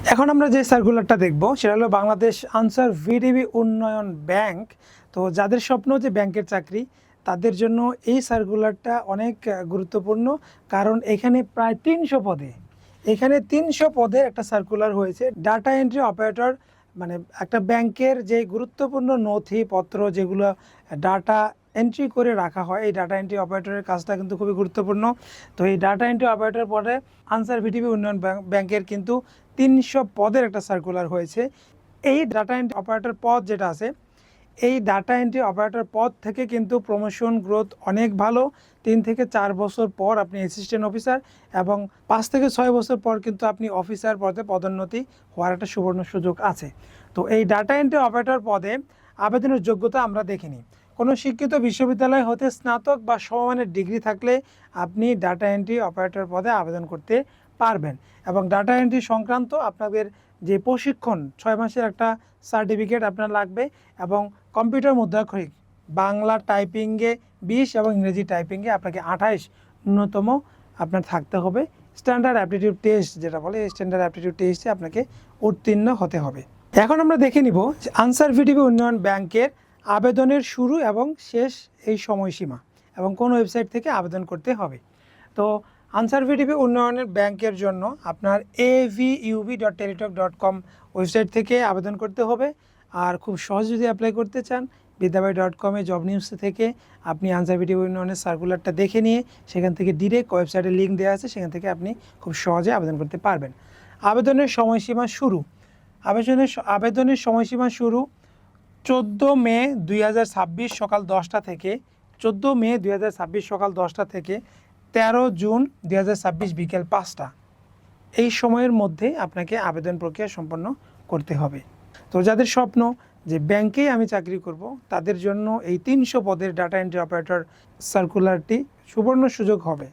এখন আমরা যে সার্কুলারটা দেখব সেটা হলো বাংলাদেশ আনসার ভিডিবি উন্নয়ন ব্যাংক। তো যাদের স্বপ্ন যে ব্যাংকের চাকরি তাদের জন্য এই সার্কুলারটা অনেক গুরুত্বপূর্ণ, কারণ এখানে প্রায় 300 পদের একটা সার্কুলার হয়েছে। ডাটা এন্ট্রি অপারেটর মানে একটা ব্যাংকের যে গুরুত্বপূর্ণ নথিপত্র যেগুলো ডাটা এন্ট্রি করে রাখা হয়, এই ডাটা এন্ট্রি অপারেটরের কাজটা কিন্তু খুবই গুরুত্বপূর্ণ। তো এই ডাটা এন্ট্রি অপারেটর পদে আনসার ভিডিবি উন্নয়ন ব্যাংকের কিন্তু 300 পদের একটা সার্কুলার হয়েছে। এই ডাটা এন্ট্রি অপারেটর পদ যেটা আছে, এই ডাটা এন্ট্রি অপারেটর পদ থেকে কিন্তু প্রমোশন গ্রোথ অনেক ভালো। 3 থেকে 4 বছর পর আপনি অ্যাসিস্ট্যান্ট অফিসার এবং 5 থেকে 6 বছর পর কিন্তু আপনি অফিসার পদে পদোন্নতি হওয়ার একটা সুবর্ণ সুযোগ আছে। তো এই ডাটা এন্ট্রি অপারেটর পদে আবেদনের যোগ্যতা আমরা দেখিনি। কোনো শিক্ষিত বিশ্ববিদ্যালয় হতে স্নাতক বা সমমানের ডিগ্রি থাকলে আপনি ডাটা এন্ট্রি অপারেটর পদে আবেদন করতে পারবেন। এবং ডাটা এন্ট্রি সংক্রান্ত আপনাদের যে প্রশিক্ষণ 6 মাসের একটা সার্টিফিকেট আপনার লাগবে, এবং কম্পিউটার মুদ্রাক্ষরিক বাংলা টাইপিংয়ে 20 এবং ইংরেজি টাইপিংয়ে আপনাকে 28 ন্যূনতম আপনার থাকতে হবে। স্ট্যান্ডার্ড অ্যাপটিটিউড টেস্ট যেটা বলে, এই স্ট্যান্ডার্ড অ্যাপটিটিউড টেস্টে আপনাকে উত্তীর্ণ হতে হবে। এখন আমরা দেখে নিব যে আনসার ভিডিবি উন্নয়ন ব্যাংকের আবেদনের শুরু এবং শেষ এই সময়সীমা এবং কোন ওয়েবসাইট থেকে আবেদন করতে হবে। তো আনসার ভিডিবি উন্নয়নের ব্যাংকের জন্য আপনার avuv.teletalk.com ওয়েবসাইট থেকে আবেদন করতে হবে। আর খুব সহজ যদি অ্যাপ্লাই করতে চান, বিদ্যাবাড়ি.com-এ জব নিউজ থেকে আপনি আনসার ভিডিবি উন্নয়নের সার্কুলারটা দেখে নিয়ে সেখান থেকে ডিরেক্ট ওয়েবসাইটের লিঙ্ক দেওয়া আছে, সেখান থেকে আপনি খুব সহজে আবেদন করতে পারবেন। আবেদনের সময়সীমা শুরু, আবেদনের সময়সীমা শুরু 14 মে 2026 সকাল 10টা থেকে 14 মে 2026 সকাল 10টা থেকে 13 জুন 2026 বিকেল 5টা, এই সময়ের মধ্যে আপনাকে আবেদন প্রক্রিয়া সম্পন্ন করতে হবে। তো যাদের স্বপ্ন যে ব্যাংকেই আমি চাকরি করব তাদের জন্য এই 300 পদের ডাটা এন্ট্রি অপারেটর সার্কুলারটি সুবর্ণ সুযোগ হবে।